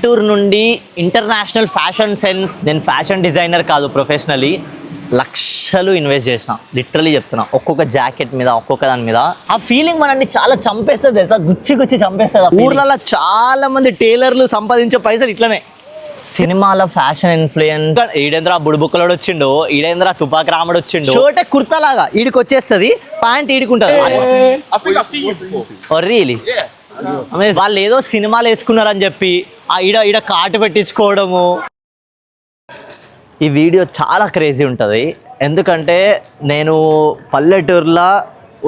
Tour నుండి international fashion sense, నేను fashion designer కాదు, ప్రొఫెషనలీ లక్షలు ఇన్వెస్ట్ చేసిన. లిటరలీ చెప్తున్నా, ఒక్కొక్క జాకెట్ మీద, ఒక్కొక్క దాని మీద. ఆ ఫీలింగ్ మనల్ని చాలా చంపేస్తుంది తెలుసా, గుచ్చి గుచ్చి చంపేస్తుంది. ఊర్లలో చాలా మంది టైలర్లు సంపాదించే పైసలు ఇట్లనే. సినిమాలో ఫ్యాషన్ ఇన్ఫ్లుయెన్స్. ఈడేంద్ర బుడుబుక్కలోడు వచ్చిండు, ఈడేంద్ర తుపాకి రాముడు వచ్చిండు. షోటే కుర్తా లాగా ఈడికి వచ్చేస్తుంది, ప్యాంట్ ఈడుకుంటుంది. రియలీ వాళ్ళు ఏదో సినిమాలు వేసుకున్నారని చెప్పి ఈడ కాటు పెట్టించుకోవడము. ఈ వీడియో చాలా క్రేజీ ఉంటుంది. ఎందుకంటే నేను పల్లెటూరులో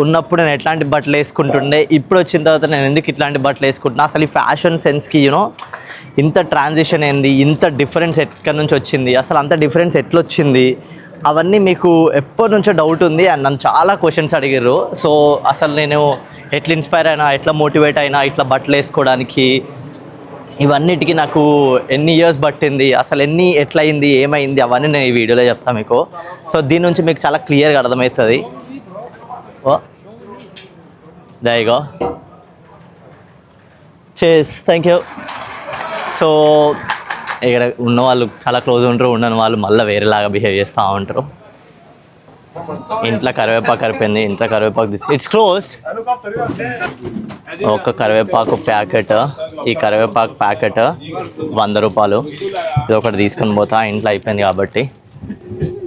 ఉన్నప్పుడు నేను ఎట్లాంటి బట్టలు వేసుకుంటుండే, ఇప్పుడు వచ్చిన తర్వాత నేను ఎందుకు ఇట్లాంటి బట్టలు వేసుకుంటున్నా, అసలు ఈ ఫ్యాషన్ సెన్స్కి ఇంత ట్రాన్సిషన్ ఏంది, ఇంత డిఫరెన్స్ ఎక్కడి నుంచి వచ్చింది, అసలు అంత డిఫరెన్స్ ఎట్లొచ్చింది, అవన్నీ మీకు ఎప్పటి నుంచో డౌట్ ఉంది. అండ్ నన్ను చాలా క్వశ్చన్స్ అడిగారు. సో అసలు నేను ఎట్లా ఇన్స్పైర్ అయినా, ఎట్లా మోటివేట్ అయినా ఇట్లా బట్టలు వేసుకోవడానికి, ఇవన్నిటికీ నాకు ఎన్ని ఇయర్స్ పట్టింది, అసలు ఎట్లా అయింది, ఏమైంది, అవన్నీ నేను ఈ వీడియోలో చెప్తాను మీకు. సో దీని నుంచి మీకు చాలా క్లియర్గా అర్థమవుతుంది. ఓ దయగో చేస్, థ్యాంక్ యూ. సో ఇక్కడ ఉన్న వాళ్ళు చాలా క్లోజ్ ఉంటారు, ఉండని వాళ్ళు మళ్ళీ వేరేలాగా బిహేవ్ చేస్తూ ఉంటారు. ఇంట్లో కరివేపాకు కరిపోయింది, ఇంట్లో కరివేపాకు ఇట్స్ క్లోజ్డ్. ఒక కరివేపాకు ప్యాకెట్, ఈ కరివేపాకు ప్యాకెట్ 100 రూపాయలు. ఇది ఒకటి తీసుకొని పోతా, ఇంట్లో అయిపోయింది కాబట్టి.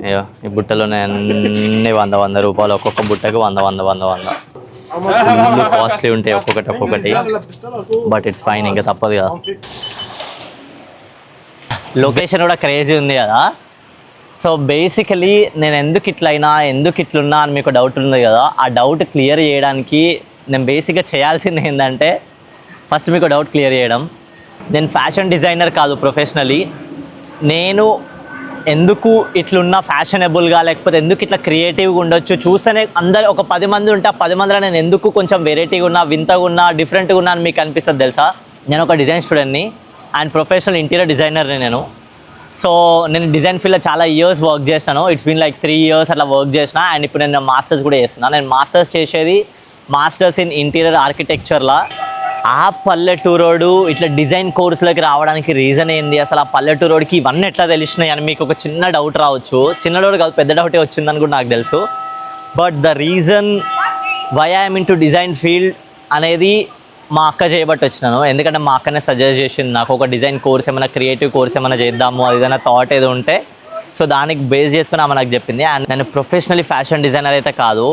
అయ్యో ఈ బుట్టలోనే అన్ని 100 రూపాయలు, ఒక్కొక్క బుట్టకి 100 కాస్ట్లీ ఉంటాయి ఒక్కొక్కటి. బట్ ఇట్స్ ఫైన్, ఇంకా తప్పదు కదా. లొకేషన్ కూడా క్రేజీ ఉంది కదా. సో బేసికలీ నేను ఎందుకు ఇట్లయినా, ఎందుకు ఇట్లున్నా అని మీకు డౌట్ ఉంది కదా. ఆ డౌట్ క్లియర్ చేయడానికి నేను బేసిక్గా చేయాల్సింది ఏంటంటే, ఫస్ట్ మీకు డౌట్ క్లియర్ చేయడం. నేను ఫ్యాషన్ డిజైనర్ కాదు, ప్రొఫెషనలీ. నేను ఎందుకు ఇట్లున్నా ఫ్యాషనబుల్గా, లేకపోతే ఎందుకు ఇట్లా క్రియేటివ్గా ఉండొచ్చు, చూస్తేనే అందరు ఒక 10 మంది ఉంటే ఆ 10 మందిలో నేను ఎందుకు కొంచెం వెరైటీగా ఉన్నా, వింతగా ఉన్నా, డిఫరెంట్గా ఉన్నా అని మీకు అనిపిస్తుంది తెలుసా. నేను ఒక డిజైన్ స్టూడెంట్ని అండ్ ప్రొఫెషనల్ ఇంటీరియర్ డిజైనర్ని నేను. సో నేను డిజైన్ ఫీల్డ్లో చాలా ఇయర్స్ వర్క్ చేసినాను. ఇట్స్ బీన్ లైక్ 3 years అట్లా వర్క్ చేసిన. అండ్ ఇప్పుడు నేను మాస్టర్స్ కూడా చేస్తున్నాను. నేను మాస్టర్స్ చేసేది మాస్టర్స్ ఇన్ ఇంటీరియర్ ఆర్కిటెక్చర్లా. ఆ పల్లెటూరోడు ఇట్లా డిజైన్ కోర్సులోకి రావడానికి రీజన్ ఏంది, అసలు ఆ పల్లెటూరోడికి ఇవన్నీ ఎట్లా తెలిసినాయి అని మీకు ఒక చిన్న డౌట్ రావచ్చు. చిన్న డౌట్ కాదు, పెద్ద డౌటే వచ్చిందని కూడా నాకు తెలుసు. But the reason why I'm into design field అనేది మా అక్క చేయబట్టి వచ్చినాను. ఎందుకంటే మా అక్కనే సజెస్ట్ చేసింది నాకు, ఒక డిజైన్ కోర్స్ ఏమైనా, క్రియేటివ్ కోర్స్ ఏమైనా చేద్దాము, అది ఏదైనా థాట్ ఏదో ఉంటే. సో దానికి బేస్ చేసుకుని ఆమె నాకు చెప్పింది. అండ్ నేను ప్రొఫెషనలీ ఫ్యాషన్ డిజైనర్ అయితే కాదు,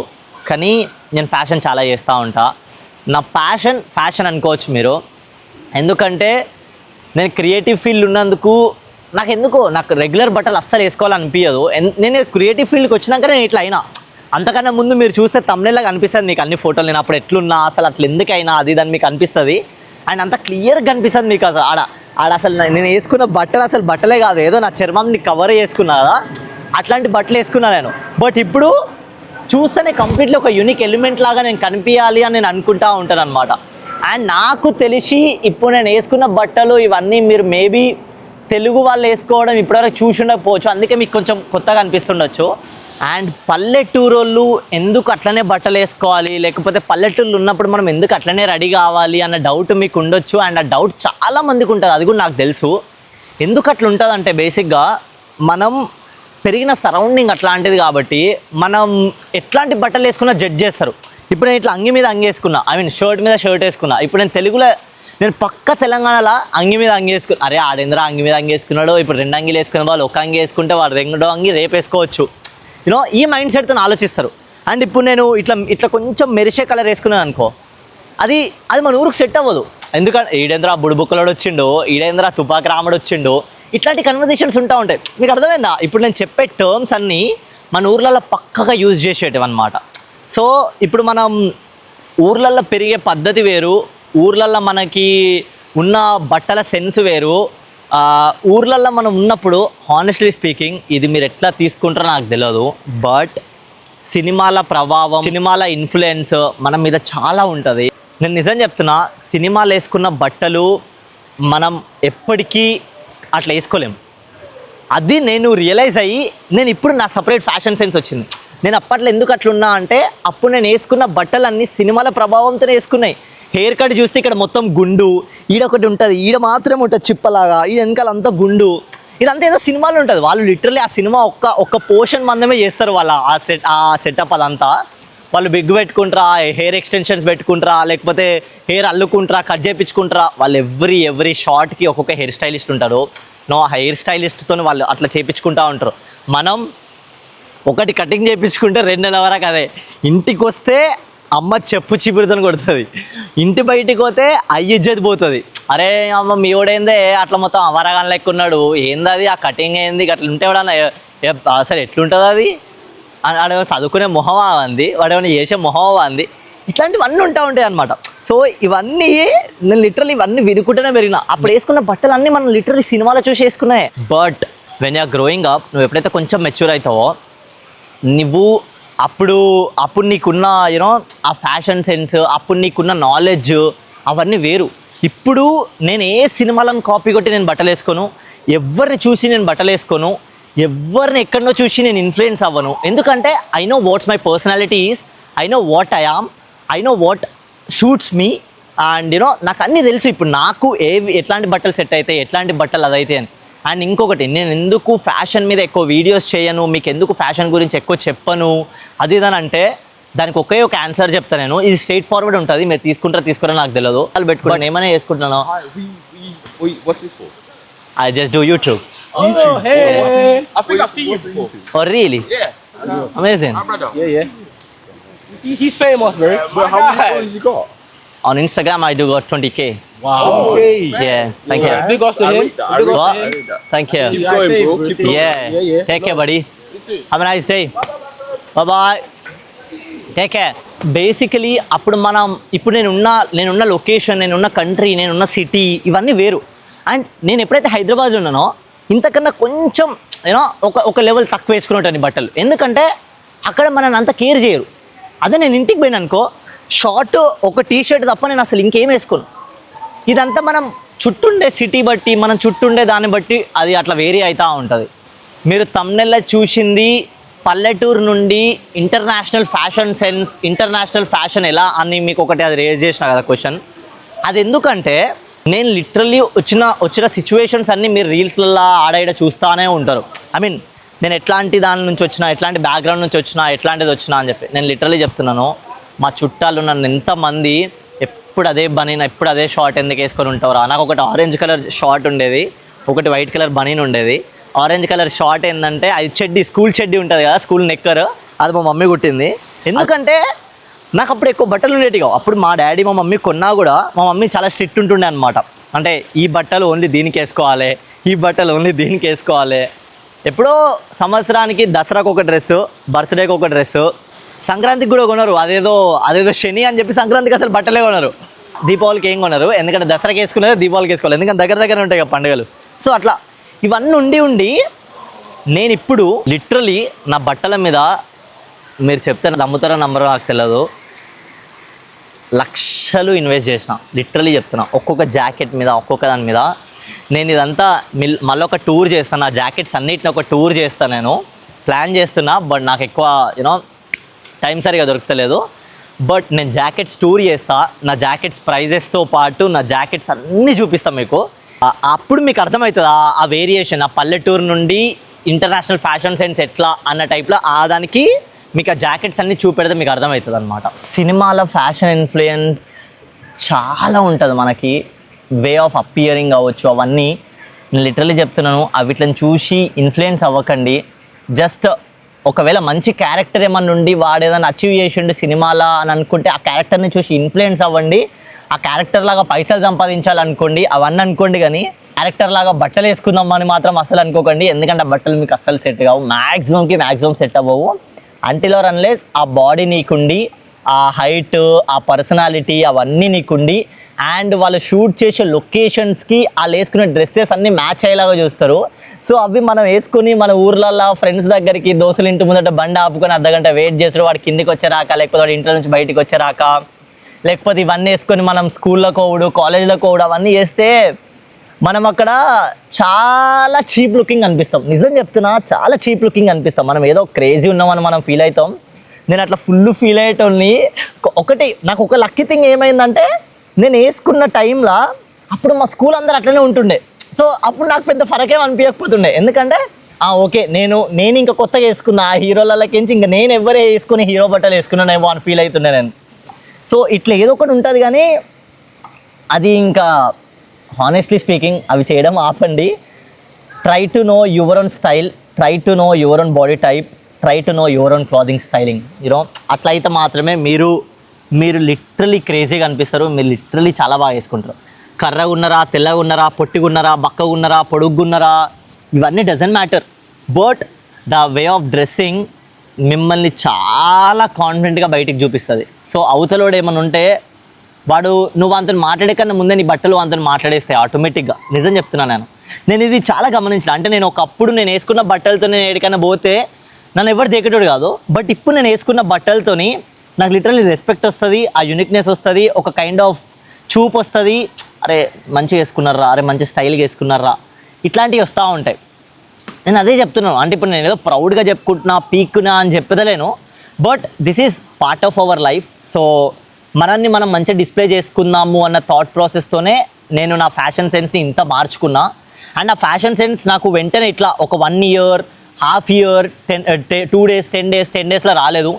కానీ నేను ఫ్యాషన్ చాలా చేస్తూ ఉంటా. నా ఫ్యాషన్ అనుకోవచ్చు మీరు. ఎందుకంటే నేను క్రియేటివ్ ఫీల్డ్ ఉన్నందుకు నాకు రెగ్యులర్ బట్టలు అస్సలు వేసుకోవాలనిపించదు. నేను క్రియేటివ్ ఫీల్డ్కి వచ్చినాక నేను ఇట్లా అయినా. అంతకన్నా ముందు మీరు చూస్తే తమ్నేలాగా అనిపిస్తుంది మీకు అన్ని ఫోటోలు, నేను అప్పుడు ఎట్లున్నా, అసలు అట్లా ఎందుకైనా అది దాన్ని మీకు అనిపిస్తుంది. అండ్ అంత క్లియర్గా అనిపిస్తుంది మీకు. అసలు ఆడ అసలు నేను వేసుకున్న బట్టలు అసలు బట్టలే కాదు, ఏదో నా చర్మంని కవర్ చేసుకున్నా కదా, అట్లాంటి బట్టలు వేసుకున్నా నేను. బట్ ఇప్పుడు చూస్తేనే కంప్లీట్లీ ఒక యూనిక్ ఎలిమెంట్ లాగా నేను కనిపించాలి అని నేను అనుకుంటా ఉంటాను అనమాట. అండ్ నాకు తెలిసి ఇప్పుడు నేను వేసుకున్న బట్టలు ఇవన్నీ మీరు మేబీ తెలుగు వాళ్ళు వేసుకోవడం ఇప్పటివరకు చూసి ఉండకపోవచ్చు, అందుకే మీకు కొంచెం కొత్తగా అనిపిస్తుండొచ్చు. అండ్ పల్లెటూరోళ్ళు ఎందుకు అట్లనే బట్టలు వేసుకోవాలి, లేకపోతే పల్లెటూళ్ళు ఉన్నప్పుడు మనం ఎందుకు అట్లనే రెడీ కావాలి అన్న డౌట్ మీకు ఉండొచ్చు. అండ్ ఆ డౌట్ చాలా మందికి ఉంటుంది, అది కూడా నాకు తెలుసు. ఎందుకు అట్లా ఉంటుంది అంటే, బేసిక్గా మనం పెరిగిన సరౌండింగ్ అట్లాంటిది కాబట్టి మనం ఎట్లాంటి బట్టలు వేసుకున్నా జడ్జ్ చేస్తారు. ఇప్పుడు నేను ఇట్లా అంగి మీద అంగి వేసుకున్నా, షర్ట్ మీద షర్ట్ వేసుకున్నా. ఇప్పుడు నేను పక్క తెలంగాణలో అంగి మీద అంగి వేసుకున్నా, అరే ఆడేంద్ర అంగి మీద అంగి వేసుకున్నాడు, ఇప్పుడు 2 అంగిలు వేసుకునే వాళ్ళు ఒక అంగి వేసుకుంటే వాడు 2 అంగి రేపు వేసుకోవచ్చు. ఈ మైండ్ సెట్తో ఆలోచిస్తారు. అండ్ ఇప్పుడు నేను ఇట్లా కొంచెం మెరిసే కలర్ వేసుకున్నాను అనుకో, అది మన ఊరికి సెట్ అవ్వదు. ఎందుకంటే ఈడేంద్ర బుడుబుక్కలోడు వచ్చిండు, ఈడేంద్ర తుపాకి రాముడు వచ్చిండు, ఇట్లాంటి కన్వర్జేషన్స్ ఉంటా ఉంటాయి. మీకు అర్థమైందా? ఇప్పుడు నేను చెప్పే టర్మ్స్ అన్నీ మన ఊర్లలో పక్కగా యూజ్ చేసేటివి అనమాట. సో ఇప్పుడు మనం ఊర్లలో పెరిగే పద్ధతి వేరు, ఊర్లలో మనకి ఉన్న బట్టల సెన్స్ వేరు. ఊర్లలో మనం ఉన్నప్పుడు హానెస్ట్లీ స్పీకింగ్, ఇది మీరు ఎట్లా తీసుకుంటారో నాకు తెలియదు, బట్ సినిమాల ప్రభావం, సినిమాల ఇన్ఫ్లుయెన్స్ మన మీద చాలా ఉంటుంది. నేను నిజం చెప్తున్నా, సినిమాలు వేసుకున్న బట్టలు మనం ఎప్పటికీ అట్లా వేసుకోలేము. అది నేను రియలైజ్ అయ్యి నేను ఇప్పుడు నా సపరేట్ ఫ్యాషన్ సెన్స్ వచ్చింది. నేను అప్పట్లో ఎందుకు అట్లున్నా అంటే, అప్పుడు నేను వేసుకున్న బట్టలన్నీ సినిమాల ప్రభావంతో వేసుకున్నాయి. హెయిర్ కట్ చూస్తే ఇక్కడ మొత్తం గుండు, ఈడ ఒకటి ఉంటుంది, ఈడ మాత్రమే ఉంటుంది చిప్పలాగా, ఇది వెనకాల అంతా గుండు, ఇదంతా ఏదో సినిమాలో ఉంటుంది. వాళ్ళు లిటరల్లీ ఆ సినిమా ఒక్క పోర్షన్ మందమే చేస్తారు వాళ్ళ ఆ సెటప్ అదంతా. వాళ్ళు బిగ్ పెట్టుకుంటారా, హెయిర్ ఎక్స్టెన్షన్స్ పెట్టుకుంటారా, లేకపోతే హెయిర్ అల్లుకుంటారా, కట్ చేయించుకుంటారా, వాళ్ళు ఎవ్రీ షార్ట్కి ఒక్కొక్క హెయిర్ స్టైలిస్ట్ ఉంటారు. హెయిర్ స్టైలిస్ట్తో వాళ్ళు అట్లా చేయించుకుంటూ ఉంటారు. మనం ఒకటి కటింగ్ చేయించుకుంటే 2 నెలల వరకు అదే. ఇంటికి వస్తే అమ్మ చెప్పు చిబురుతో కొడుతుంది, ఇంటి బయటికి పోతే ఇజ్జత్ పోతుంది. అరే అమ్మ మీ ఓడేందే అట్లా మొత్తం అవరగాన్ లెక్క ఉన్నాడు, ఏంది అది, ఆ కటింగ్ ఏంది, అట్లా ఉంటే వాడన్నా అసలు ఎట్లుంటుంది అది, వాడేమో చదువుకునే మొహమా అంది, వాడేమైనా చేసే మొహమా అంది, ఇట్లాంటివన్నీ ఉంటాయి అనమాట. సో ఇవన్నీ నేను లిటరల్లీ ఇవన్నీ వినుకుంటూనే పెరిగిన. అప్పుడు వేసుకున్న బట్టలు అన్నీ మనం లిటరల్లీ సినిమాలో చూసి వేసుకున్నాయి. But when you're growing up, నువ్వు ఎప్పుడైతే కొంచెం మెచ్యూర్ అవుతావో, నువ్వు అప్పుడు నీకున్న యూనో ఆ ఫ్యాషన్ సెన్స్, అప్పుడు నీకున్న నాలెడ్జ్ అవన్నీ వేరు. ఇప్పుడు నేను ఏ సినిమాలను కాపీ కొట్టి నేను బట్టలు వేసుకోను, ఎవరిని చూసి నేను బట్టలు వేసుకోను, ఎవరిని ఎక్కడో చూసి నేను ఇన్ఫ్లుయెన్స్ అవ్వను. ఎందుకంటే I know what's my personality is, I know what I am, I know what suits me, and you know నాకు అన్నీ తెలుసు ఇప్పుడు నాకు ఎట్లాంటి బట్టలు సెట్ అవుతాయి, ఎట్లాంటి బట్టలు అదైతే అని. అండ్ ఇంకొకటి, నేను ఎందుకు ఫ్యాషన్ మీద ఎక్కువ వీడియోస్ చేయను, మీకు ఎందుకు ఫ్యాషన్ గురించి ఎక్కువ చెప్పను అది ఇదని అంటే, దానికి ఒకే ఒక ఆన్సర్ చెప్తాను నేను. ఇది స్ట్రైట్ ఫార్వర్డ్ ఉంటుంది, మీరు తీసుకురా నాకు తెలియదు. వాళ్ళు పెట్టుకోండి, ఏమైనా వేసుకుంటున్నాను. What's this for? I just do YouTube. YouTube. Hey. I think I've seen you before. Oh really? Yeah. Amazing. My brother. Yeah. He's famous, bro. But how many followers you got? On Instagram I do got 20K. Wow. Okay. Yeah, thank you. Big ups to I him. rate that. I Big rate ups What? to him. that. Thank you. Keep I going, say, bro. bro. Keep going. Yeah. Take care, buddy. You too. Have a nice day. Bye bye. Take care. Basically ఇప్పుడు నేనున్న location, నేనున్న country, నేనున్న city ఇవన్నీ వేరు. And నేను ఎప్పుడైతే హైదరాబాద్లో ఉన్నానో ఇంతకన్నా కొంచెం యూనో ఒక లెవెల్ తక్కువ వేసుకున్నట్టు బట్టలు. ఎందుకంటే అక్కడ మనని అంత కేర్ చేయరు. అదే నేను ఇంటికి పోయినా అనుకో, షార్ట్ ఒక టీ షర్ట్ తప్ప నేను అసలు ఇంకేం వేసుకోను. ఇదంతా మనం చుట్టుండే సిటీ బట్టి, మనం చుట్టుండే దాన్ని బట్టి అది అట్లా వేరీ అవుతూ ఉంటుంది. మీరు తమ్నెల్లో చూసింది పల్లెటూరు నుండి international fashion sense, international fashion ఎలా అని మీకు ఒకటి అది రేజ్ చేసిన కదా క్వశ్చన్. అది ఎందుకంటే నేను లిటరల్లీ వచ్చిన సిచ్యువేషన్స్ అన్నీ మీరు రీల్స్లలో ఆడ చూస్తూనే ఉంటారు. ఐ మీన్ నేను ఎట్లాంటి దాని నుంచి వచ్చినా, ఎట్లాంటి బ్యాక్గ్రౌండ్ నుంచి వచ్చినా, ఎట్లాంటిది వచ్చినా అని చెప్పి నేను లిటరల్లీ చెప్తున్నాను. మా చుట్టాలు నన్ను ఎంతమంది ఎప్పుడు అదే బనీన్, ఎప్పుడు అదే షార్ట్ ఎందుకు వేసుకొని ఉంటారా. నాకు ఒకటి ఆరెంజ్ కలర్ షార్ట్ ఉండేది, ఒకటి వైట్ కలర్ బనీన్ ఉండేది. ఆరెంజ్ కలర్ షార్ట్ ఏంటంటే అది చెడ్డీ, స్కూల్ చెడ్డీ ఉంటుంది కదా, స్కూల్ నెక్కర్, అది మా మమ్మీ కుట్టింది. ఎందుకంటే నాకు అప్పుడు ఎక్కువ బట్టలు ఉండేటివి. అప్పుడు మా డాడీ మా మమ్మీ కొన్నా కూడా మా మమ్మీ చాలా స్ట్రిక్ట్ ఉంటుండే అనమాట. అంటే ఈ బట్టలు ఓన్లీ దీనికి వేసుకోవాలి, ఈ బట్టలు ఓన్లీ దీనికి వేసుకోవాలి. ఎప్పుడో సంవత్సరానికి దసరాకు ఒక డ్రెస్సు, బర్త్డేకి ఒక డ్రెస్సు, సంక్రాంతికి కూడా కొనరు. అదేదో శని అని చెప్పి సంక్రాంతికి అసలు బట్టలే కొనరు. దీపావళికి ఏం కొనరు, ఎందుకంటే దసరాకి వేసుకునేది దీపావళికి వేసుకోవాలి, ఎందుకంటే దగ్గర ఉంటాయి కదా పండుగలు. సో అట్లా ఇవన్నీ ఉండి నేను ఇప్పుడు లిటరలీ నా బట్టల మీద మీరు చెప్తే నమ్ముతారో నమ్మరో నాకు తెలియదు, లక్షలు ఇన్వెస్ట్ చేసిన. లిటరలీ చెప్తున్నా, ఒక్కొక్క జాకెట్ మీద, ఒక్కొక్క దాని మీద. నేను ఇదంతా మళ్ళీ ఒక టూర్ చేస్తాను, నా జాకెట్స్ అన్నిటిని ఒక టూర్ చేస్తాను, నేను ప్లాన్ చేస్తున్నా. బట్ నాకు ఎక్కువ యూనో టైం సరిగా దొరకలేదు. బట్ నేను జాకెట్స్ టూర్ చేస్తా, నా జాకెట్స్ ప్రైజెస్తో పాటు నా జాకెట్స్ అన్నీ చూపిస్తాను మీకు. అప్పుడు మీకు అర్థమవుతుంది ఆ వేరియేషన్, ఆ పల్లెటూరు నుండి ఇంటర్నేషనల్ ఫ్యాషన్ సెన్స్ ఎట్లా అన్న టైప్లో ఆ దానికి మీకు ఆ జాకెట్స్ అన్నీ చూపెడితే మీకు అర్థమవుతుంది అనమాట. సినిమాల ఫ్యాషన్ ఇన్ఫ్లుయెన్స్ చాలా ఉంటుంది మనకి, వే ఆఫ్ అపియరింగ్ అవ్వచ్చు, అవన్నీ నేను లిటరలీ చెప్తున్నాను. వీటిని చూసి ఇన్ఫ్లుయెన్స్ అవ్వకండి. జస్ట్ ఒకవేళ మంచి క్యారెక్టర్ ఏమన్నా ఉండి వాడు ఏదైనా అచీవ్ చేసిండు సినిమాలా అని అనుకుంటే ఆ క్యారెక్టర్ని చూసి ఇన్ఫ్లుయెన్స్ అవ్వండి. ఆ క్యారెక్టర్ లాగా పైసలు సంపాదించాలనుకోండి, అవన్నీ అనుకోండి. కానీ క్యారెక్టర్ లాగా బట్టలు వేసుకుందాం అని మాత్రం అస్సలు అనుకోకండి. ఎందుకంటే ఆ బట్టలు మీకు అస్సలు సెట్ కావు, మ్యాక్సిమం సెట్ అవ్వవు. అంటిల్ ఆర్ అన్లెస్ ఆ బాడీ నీకుండి, ఆ హైట్, ఆ పర్సనాలిటీ అవన్నీ నీకుండి, అండ్ వాళ్ళు షూట్ చేసే లొకేషన్స్కి వాళ్ళు వేసుకునే డ్రెస్సెస్ అన్నీ మ్యాచ్ అయ్యేలాగా చూస్తారు. సో అవి మనం వేసుకుని మన ఊర్లలో ఫ్రెండ్స్ దగ్గరికి దోస్తులు ఇంటి ముందట బండి ఆపుకొని అర్ధగంట వెయిట్ చేస్తారు, వాడు కిందికి వచ్చేరాక, లేకపోతే వాడు ఇంట్లో నుంచి బయటికి వచ్చేరాక, లేకపోతే ఇవన్నీ వేసుకొని మనం స్కూల్లో కోవుడు, కాలేజీలో కోవుడు అవన్నీ చేస్తే మనం అక్కడ చాలా చీప్ లుకింగ్ అనిపిస్తాం. నిజం చెప్తున్నా, చాలా చీప్ లుకింగ్ అనిపిస్తాం. మనం ఏదో క్రేజీ ఉన్నామని మనం ఫీల్ అవుతాం. నేను అట్లా ఫుల్ ఫీల్ అయ్యేటోని. ఒకటి నాకు ఒక లక్కీ థింగ్ ఏమైందంటే నేను వేసుకున్న టైంలో అప్పుడు మా స్కూల్ అందరూ అట్లనే ఉంటుండే. సో అప్పుడు నాకు పెద్ద ఫరకేం అనిపించకపోతుండే, ఎందుకంటే ఓకే నేను ఇంకా కొత్తగా వేసుకున్నా ఆ హీరోలకించి ఇంకా నేను ఎవరే వేసుకుని హీరో బట్టలు వేసుకున్నానేమో అని ఫీల్ అవుతుండే నేను. సో ఇట్లా ఏదో ఒకటి ఉంటుంది, కానీ అది ఇంకా హానెస్ట్లీ స్పీకింగ్ అవి చేయడం ఆపండి. Try to know your own style, try to know your own body type, try to know your own clothing styling. You know అట్లా అయితే మాత్రమే మీరు లిటరలీ క్రేజీగా అనిపిస్తారు, మీరు లిటరలీ చాలా బాగా వేసుకుంటారు. కర్రగా ఉన్నారా, తెల్లగా ఉన్నారా, పొట్టిగా ఉన్నారా, బక్కగా ఉన్నారా, పొడుగ్గా ఉన్నారా, ఇవన్నీ doesn't matter. But the way of dressing మిమ్మల్ని చాలా కాన్ఫిడెంట్గా బయటికి చూపిస్తుంది. సో అవతలోడు ఏమైనా ఉంటే వాడు నువ్వు అంతను మాట్లాడే కన్నా ముందే నీ బట్టలు అంతను మాట్లాడేస్తాయి ఆటోమేటిక్గా. నిజం చెప్తున్నాను నేను ఇది చాలా గమనించిన. అంటే నేను ఒకప్పుడు నేను వేసుకున్న బట్టలతో నేను ఎక్కడికైనా పోతే నన్ను ఎవరు దేకేటోడు కాదు. బట్ ఇప్పుడు నేను వేసుకున్న బట్టలతోని నాకు లిటరల్లీ రెస్పెక్ట్ వస్తుంది, ఆ యూనిక్నెస్ వస్తుంది, ఒక కైండ్ ఆఫ్ చూప్ వస్తుంది. అరే మంచిగా వేసుకున్నారా, అరే మంచి స్టైల్గా వేసుకున్నారా, ఇట్లాంటివి వస్తూ ఉంటాయి. నేను అదే చెప్తున్నాను. అంటే ఇప్పుడు నేను ఏదో ప్రౌడ్గా చెప్పుకుంటున్నా, పీక్నా అని చెప్పదలేను. But this is part of our life. So మనల్ని మనం మంచిగా డిస్ప్లే చేసుకుందాము అన్న థాట్ ప్రాసెస్తోనే నేను నా ఫ్యాషన్ సెన్స్ని ఇంత మార్చుకున్నా. అండ్ ఆ ఫ్యాషన్ సెన్స్ నాకు వెంటనే ఇట్లా ఒక 1 year, half year, 2 days, 10 days, 10 daysలో రాలేదు.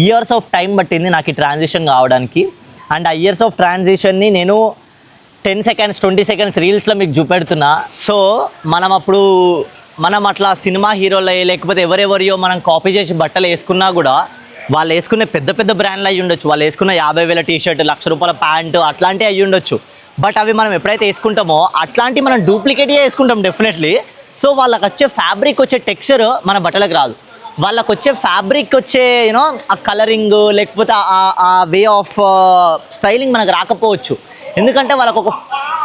ఇయర్స్ ఆఫ్ టైం పట్టింది నాకు ఈ ట్రాన్సిషన్ కావడానికి. అండ్ ఆ ఇయర్స్ ఆఫ్ ట్రాన్సిషన్ని నేను 10 seconds, 20 seconds రీల్స్లో మీకు చూపెడుతున్నా. సో మనం అట్లా సినిమా హీరోలు లేకపోతే ఎవరెవరియో మనం కాపీ చేసి బట్టలు వేసుకున్నా కూడా వాళ్ళు వేసుకునే పెద్ద పెద్ద బ్రాండ్లు అయ్యి ఉండొచ్చు, వాళ్ళు వేసుకున్న 50,000 టీ-షర్ట్, ₹1,00,000 ప్యాంటు అట్లాంటివి అయ్యి ఉండొచ్చు. బట్ అవి మనం ఎప్పుడైతే వేసుకుంటామో అట్లాంటివి మనం డూప్లికేట్గా వేసుకుంటాం డెఫినెట్లీ. సో వాళ్ళకి వచ్చే ఫ్యాబ్రిక్ వచ్చే టెక్స్చర్ మన బట్టలకు రాదు. వాళ్ళకు వచ్చే ఫ్యాబ్రిక్ వచ్చే యూనో ఆ కలరింగ్ లేకపోతే ఆ వే ఆఫ్ స్టైలింగ్ మనకు రాకపోవచ్చు. ఎందుకంటే వాళ్ళకు ఒక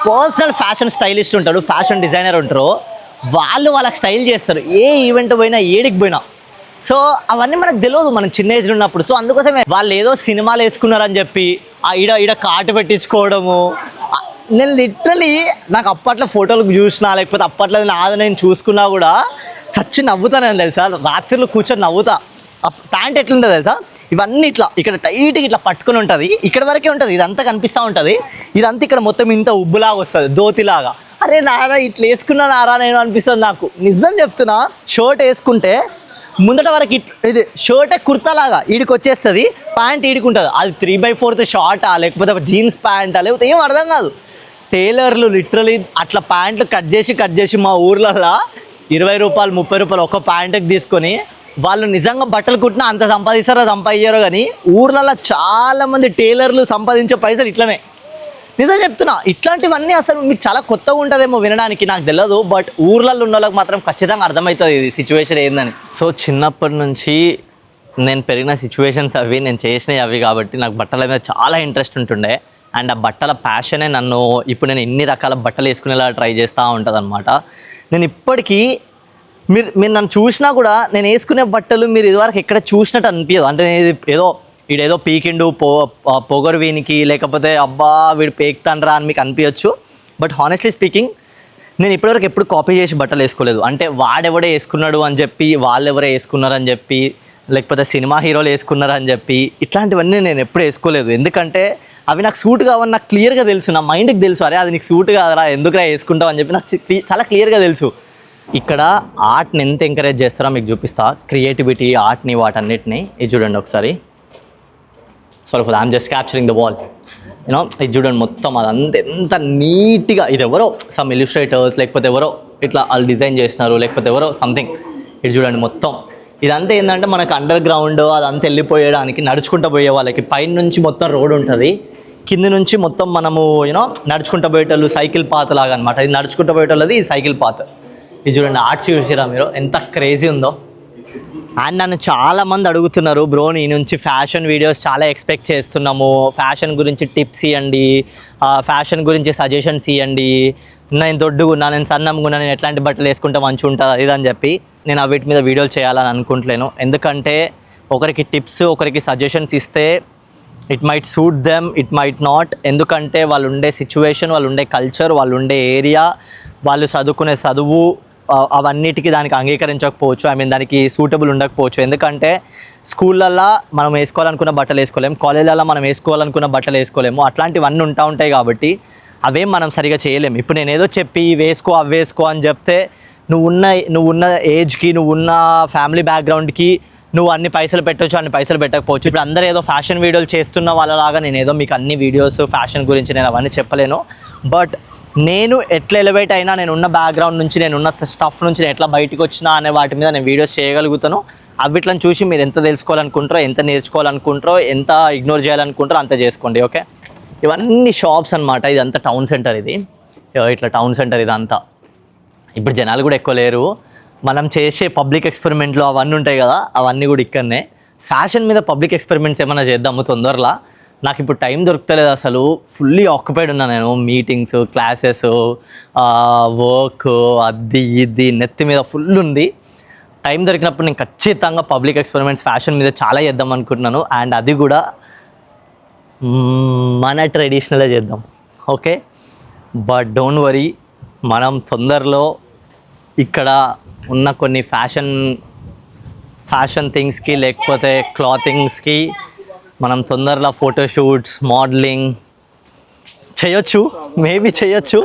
పర్సనల్ ఫ్యాషన్ స్టైలిస్ట్ ఉంటాడు, ఫ్యాషన్ డిజైనర్ ఉంటారు, వాళ్ళకి స్టైల్ చేస్తారు ఏ ఈవెంట్ పోయినా, ఏడికి పోయినా. సో అవన్నీ మనకు తెలియదు మనం చిన్న ఏజ్లో ఉన్నప్పుడు. సో అందుకోసమే వాళ్ళు ఏదో సినిమాలు వేసుకున్నారని చెప్పి ఈడ కాటు పెట్టించుకోవడము. నేను లిటరలీ నాకు అప్పట్లో ఫోటోలు చూసినా లేకపోతే అప్పట్లో నాది నేను చూసుకున్నా కూడా సచ్చి నవ్వుతాను తెలుసా. రాత్రిలో కూర్చొని నవ్వుతా. ఆ ప్యాంట్ ఎట్లుంటుంది తెలుసా, ఇవన్నీ ఇట్లా ఇక్కడ టైట్గా ఇట్లా పట్టుకుని ఉంటుంది, ఇక్కడ వరకే ఉంటుంది, ఇదంతా కనిపిస్తూ ఉంటుంది, ఇదంతా ఇక్కడ మొత్తం ఇంత ఉబ్బులాగా వస్తుంది, దోతిలాగా. అరే నారా ఇట్లా వేసుకున్నా నారా నేను అనిపిస్తుంది నాకు. నిజం చెప్తున్నా, షర్ట్ వేసుకుంటే ముందట వరకు ఇది షర్టే కుర్తాలాగా ఈడికి వచ్చేస్తుంది, ప్యాంట్ ఈడికి ఉంటుంది. అది 3/4 షార్టా లేకపోతే జీన్స్ ప్యాంటా లేకపోతే ఏం అర్థం కాదు. టైలర్లు లిటరలీ అట్లా ప్యాంట్లు కట్ చేసి మా ఊర్లలో ₹20, ₹30 ఒక ప్యాంటుకి తీసుకొని వాళ్ళు నిజంగా బట్టలు కుట్టినా అంత సంపాదించారో కానీ ఊర్లలో చాలామంది టైలర్లు సంపాదించే పైసలు ఇట్లనే. నిజం చెప్తున్నా, ఇట్లాంటివన్నీ అసలు మీకు చాలా కొత్తగా ఉంటుందేమో వినడానికి, నాకు తెలియదు. బట్ ఊర్లలో ఉన్న వాళ్ళకి మాత్రం ఖచ్చితంగా అర్థమవుతుంది ఇది సిచ్యువేషన్ ఏందని. సో చిన్నప్పటి నుంచి నేను పెరిగిన సిచ్యువేషన్స్ అవి, నేను చేసినవి అవి కాబట్టి నాకు బట్టల మీద చాలా ఇంట్రెస్ట్ ఉంటుండే. అండ్ ఆ బట్టల ప్యాషనే నన్ను ఇప్పుడు నేను ఎన్ని రకాల బట్టలు వేసుకునేలా ట్రై చేస్తూ ఉంటుంది అనమాట. నేను ఇప్పటికీ మీరు నన్ను చూసినా కూడా నేను వేసుకునే బట్టలు మీరు ఇదివరకు ఎక్కడ చూసినట్టు అనిపించదు. అంటే ఈడేదో పీకిండు పొగరు వీనికి లేకపోతే అబ్బా వీడు పేక్తాన్రా అని మీకు అనిపించచ్చు. బట్ హానెస్ట్లీ స్పీకింగ్ నేను ఇప్పటివరకు ఎప్పుడు కాపీ చేసి బట్టలు వేసుకోలేదు. అంటే వాడెవడే వేసుకున్నాడు అని చెప్పి, వాళ్ళెవరే వేసుకున్నారని చెప్పి, లేకపోతే సినిమా హీరోలు వేసుకున్నారని చెప్పి ఇట్లాంటివన్నీ నేను ఎప్పుడు వేసుకోలేదు. ఎందుకంటే అవి నాకు సూట్ కావని నాకు క్లియర్గా తెలుసు, నా మైండ్కి తెలుసు. అరే అది నీకు సూట్ కాదరా, ఎందుకురా వేసుకుంటావు అని చెప్పి నాకు చాలా క్లియర్గా తెలుసు. ఇక్కడ ఆర్ట్ని ఎంత ఎంకరేజ్ చేస్తారో మీకు చూపిస్తా, క్రియేటివిటీ, ఆర్ట్ని, వాటన్నిటిని. ఇది చూడండి ఒకసారి. Sorry for I'm just capturing the wall. You know ఇది చూడండి మొత్తం అదంతా ఎంత నీట్గా. ఇది ఎవరో సమ్ ఇల్లుస్ట్రేటర్స్ లేకపోతే ఎవరో ఇట్లా వాళ్ళు డిజైన్ చేసినారు, లేకపోతే ఎవరో సంథింగ్. ఇది చూడండి మొత్తం ఇదంతా ఏంటంటే మనకు అండర్ గ్రౌండ్ అదంతా వెళ్ళిపోయడానికి నడుచుకుంటూ పోయే వాళ్ళకి పైన నుంచి మొత్తం రోడ్ ఉంటుంది, కింద నుంచి మొత్తం మనము యూనో నడుచుకుంటూ పోయేటోళ్ళు సైకిల్ పాత్ లాగా అనమాట. ఇది నడుచుకుంటూ పోయేటోళ్ళది ఈ సైకిల్ పాత్. ఇది చూడండి ఆర్ట్స్ చూసిరా మీరు ఎంత క్రేజీ ఉందో. అండ్ నన్ను చాలామంది అడుగుతున్నారు, బ్రో నీ నుంచి ఫ్యాషన్ వీడియోస్ చాలా ఎక్స్పెక్ట్ చేస్తున్నాము, ఫ్యాషన్ గురించి టిప్స్ ఇవ్వండి, ఫ్యాషన్ గురించి సజెషన్స్ ఇవ్వండి, నేను దొడ్డుగున్నా, నేను సన్నంగున్నా, నేను ఎట్లాంటి బట్టలు వేసుకుంటే మంచిగా ఉంటుంది అది అని చెప్పి నేను వీటి మీద వీడియోలు చేయాలని అనుకుంటలేను. ఎందుకంటే ఒకరికి టిప్స్ ఒకరికి సజెషన్స్ ఇస్తే it might suit them, it might not. ఎందుకంటే వాళ్ళు ఉండే సిచ్యువేషన్, వాళ్ళు ఉండే కల్చర్, వాళ్ళు ఉండే ఏరియా, వాళ్ళు చదువుకునే చదువు, అవన్నిటికీ దానికి అంగీకరించకపోవచ్చు, ఐ మీన్ దానికి సూటబుల్ ఉండకపోవచ్చు. ఎందుకంటే స్కూళ్ళల్లో మనం వేసుకోవాలనుకున్న బట్టలు వేసుకోలేము, కాలేజీలలో మనం వేసుకోవాలనుకున్న బట్టలు వేసుకోలేము, అట్లాంటివన్నీ ఉంటాయి కాబట్టి అవేం మనం సరిగా చేయలేము. ఇప్పుడు నేను ఏదో చెప్పి వేసుకో అవి వేసుకో అని చెప్తే నువ్వున్న ఏజ్కి, నువ్వున్న ఫ్యామిలీ బ్యాక్గ్రౌండ్కి నువ్వు అన్ని పైసలు పెట్టవచ్చు, అన్ని పైసలు పెట్టకపోవచ్చు. ఇప్పుడు అందరూ ఏదో ఫ్యాషన్ వీడియోలు చేస్తున్న వాళ్ళలాగా నేను ఏదో మీకు అన్ని వీడియోస్ ఫ్యాషన్ గురించి నేను అవన్నీ చెప్పలేను. బట్ నేను ఎట్లా ఎలివేట్ అయినా, నేను ఉన్న బ్యాక్గ్రౌండ్ నుంచి, నేను ఉన్న స్టఫ్ నుంచి నేను ఎట్లా బయటకు వచ్చినా అనే వాటి మీద నేను వీడియోస్ చేయగలుగుతాను. అవిట్లను చూసి మీరు ఎంత తెలుసుకోవాలనుకుంటారో, ఎంత నేర్చుకోవాలనుకుంటారో, ఎంత ఇగ్నోర్ చేయాలనుకుంటారో అంత చేసుకోండి. ఓకే, ఇవన్నీ షాప్స్ అనమాట. ఇదంతా టౌన్ సెంటర్, ఇది ఇట్లా టౌన్ సెంటర్ ఇదంతా. ఇప్పుడు జనాలు కూడా ఎక్కువ లేరు. మనం చేసే పబ్లిక్ ఎక్స్పెరిమెంట్లు అవన్నీ ఉంటాయి కదా, అవన్నీ కూడా ఇక్కడనే. ఫ్యాషన్ మీద పబ్లిక్ ఎక్స్పెరిమెంట్స్ ఏమైనా చేద్దాము తొందరలో. నాకు ఇప్పుడు టైం దొరుకుతలేదు, అసలు ఫుల్లీ ఆక్యుపైడ్ ఉన్నా నేను. మీటింగ్స్, క్లాసెస్, వర్క్, అది ఇది నెత్తి మీద ఫుల్ ఉంది. టైం దొరికినప్పుడు నేను ఖచ్చితంగా పబ్లిక్ ఎక్స్పెరిమెంట్స్ ఫ్యాషన్ మీద చాలా చేద్దాం అనుకుంటున్నాను. అండ్ అది కూడా మన ట్రెడిషనలే చేద్దాం. ఓకే, బట్ డోంట్ వరీ, మనం తొందరలో ఇక్కడ ఉన్న కొన్ని ఫ్యాషన్ థింగ్స్కి, లేకపోతే క్లాతింగ్స్కి మనం తొందరలో ఫోటోషూట్స్, మోడలింగ్ చేయొచ్చు, మేబీ చేయొచ్చు.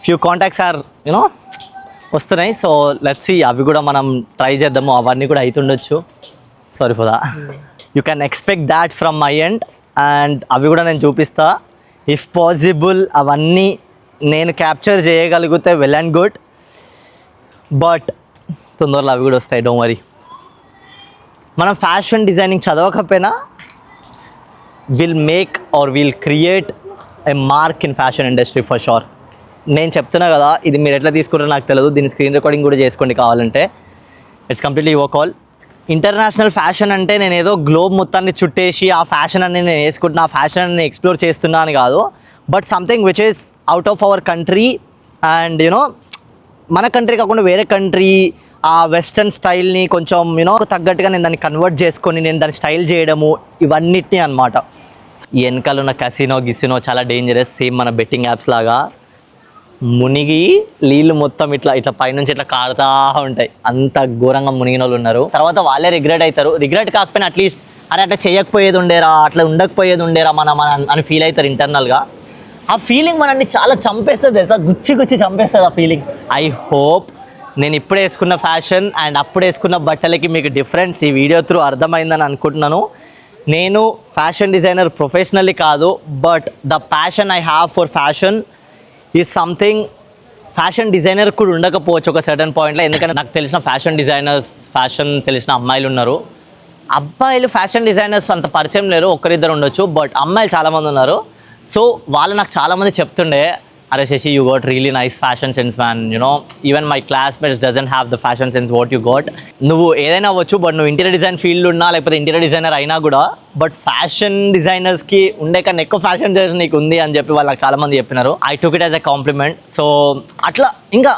ఫ్యూ కాంటాక్ట్స్ ఆర్ యూనో వస్తున్నాయి. సో లెట్స్ సీ, అవి కూడా మనం ట్రై చేద్దాము. అవన్నీ కూడా అవుతుండొచ్చు. Sorry for that. You can expect that from my end. And అవి కూడా నేను చూపిస్తా. ఇఫ్ పాసిబుల్ అవన్నీ నేను క్యాప్చర్ చేయగలిగితే వెల్ అండ్ గుడ్. బట్ తొందరలో అవి కూడా వస్తాయి, డోంట్ వరీ. మనం ఫ్యాషన్ డిజైనింగ్ చదవకపోయినా will create a mark in fashion industry for sure. నేను చెప్తున్నా కదా, ఇది మీరు ఎట్లా తీసుకుంటారో నాకు తెలియదు. దీని స్క్రీన్ రికార్డింగ్ కూడా చేసుకోండి కావాలంటే. It's completely your call. International fashion అంటే నేను ఏదో గ్లోబ్ మొత్తాన్ని చుట్టేసి ఆ ఫ్యాషన్ అని నేను వేసుకుంటున్నా, ఆ ఫ్యాషన్ అని ఎక్స్ప్లోర్ చేస్తున్నా అని కాదు. But something which is out of our country. And you know మన కంట్రీ కాకుండా వేరే కంట్రీ ఆ వెస్టర్న్ స్టైల్ని కొంచెం యూనో తగ్గట్టుగా నేను దాన్ని కన్వర్ట్ చేసుకొని నేను దాన్ని స్టైల్ చేయడము, ఇవన్నిటినీ అనమాట. వెనకాల ఉన్న గిసినో చాలా డేంజరస్. సేమ్ మన బెట్టింగ్ యాప్స్ లాగా మునిగి నీళ్ళు మొత్తం ఇట్లా పైనుంచి ఇట్లా కారుతా ఉంటాయి. అంత ఘోరంగా మునిగిన వాళ్ళు ఉన్నారు. తర్వాత వాళ్ళే రిగ్రెట్ అవుతారు. రిగ్రెట్ కాకపోయినా అట్లీస్ట్ అరే అట్లా చేయకపోయేది ఉండేరా, అట్లా ఉండకపోయేది ఉండేరా మనం అని ఫీల్ అవుతారు ఇంటర్నల్గా. ఆ ఫీలింగ్ మనల్ని చాలా చంపేస్తుంది తెలుసా, గుచ్చి చంపేస్తుంది ఆ ఫీలింగ్. ఐ హోప్ నేను ఇప్పుడు వేసుకున్న ఫ్యాషన్ అండ్ అప్పుడు వేసుకున్న బట్టలకి మీకు డిఫరెన్స్ ఈ వీడియో త్రూ అర్థమైందని అనుకుంటున్నాను. నేను ఫ్యాషన్ డిజైనర్ ప్రొఫెషనల్లీ కాదు, but the passion I have for fashion is something fashion designer కూడా ఉండకపోవచ్చు ఒక సర్టన్ పాయింట్లో. ఎందుకంటే నాకు తెలిసిన ఫ్యాషన్ తెలిసిన అమ్మాయిలు ఉన్నారు. అబ్బాయిలు ఫ్యాషన్ డిజైనర్స్ అంత పరిచయం లేరు, ఒక్కరిద్దరు ఉండొచ్చు. బట్ అమ్మాయిలు చాలామంది ఉన్నారు. సో వాళ్ళు నాకు చాలామంది చెప్తుండే, అరే Shashi, you got really nice fashion sense man, you know even my classmates doesn't have the fashion sense what you got. నువ్వు ఏదైనా అవ్వచ్చు, బట్ నువ్వు ఇంటీరియర్ డిజైన్ ఫీల్డ్ ఉన్నా లేకపోతే ఇంటీరియర్ డిజైనర్ అయినా కూడా, బట్ ఫ్యాషన్ డిజైనర్స్కి ఉండే కన్నా ఎక్కువ ఫ్యాషన్ సెన్స్ నీకు ఉంది అని చెప్పి వాళ్ళు నాకు చాలామంది చెప్పినారు. I took it as a compliment. So అట్లా ఇంకా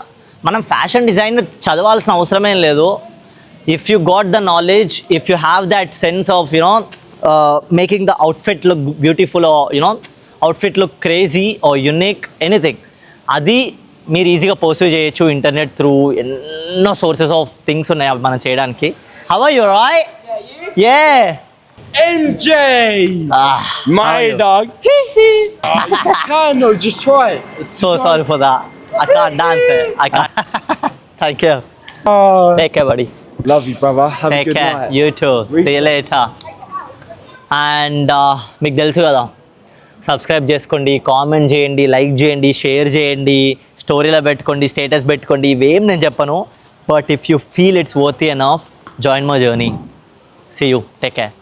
మనం ఫ్యాషన్ డిజైనర్ చదవాల్సిన అవసరమేం లేదు. If you got the knowledge, if you have that sense of you know making the outfit look beautiful, you know outfit look crazy or unique, anything, అది మీరు ఈజీగా pursue చేయొచ్చు ఇంటర్నెట్ త్రూ. ఎన్నో సోర్సెస్ ఆఫ్ థింగ్స్ ఉన్నాయి అవి మనం చేయడానికి. How are you Roy? Yeah MJ! My dog. No, just try it. So sorry for that. I can't dance. I can't. Thank you. Take care, buddy. Love you, brother. Have Take a good care. night. You too. See you later. And మీకు తెలుసు కదా, subscribe చేసుకోండి, comment చేయండి, like చేయండి, share చేయండి, స్టోరీలో పెట్టుకోండి, status పెట్టుకోండి. ఇవేం నేను చెప్పను. But if you feel it's worthy enough, join my journey. See you. Take care.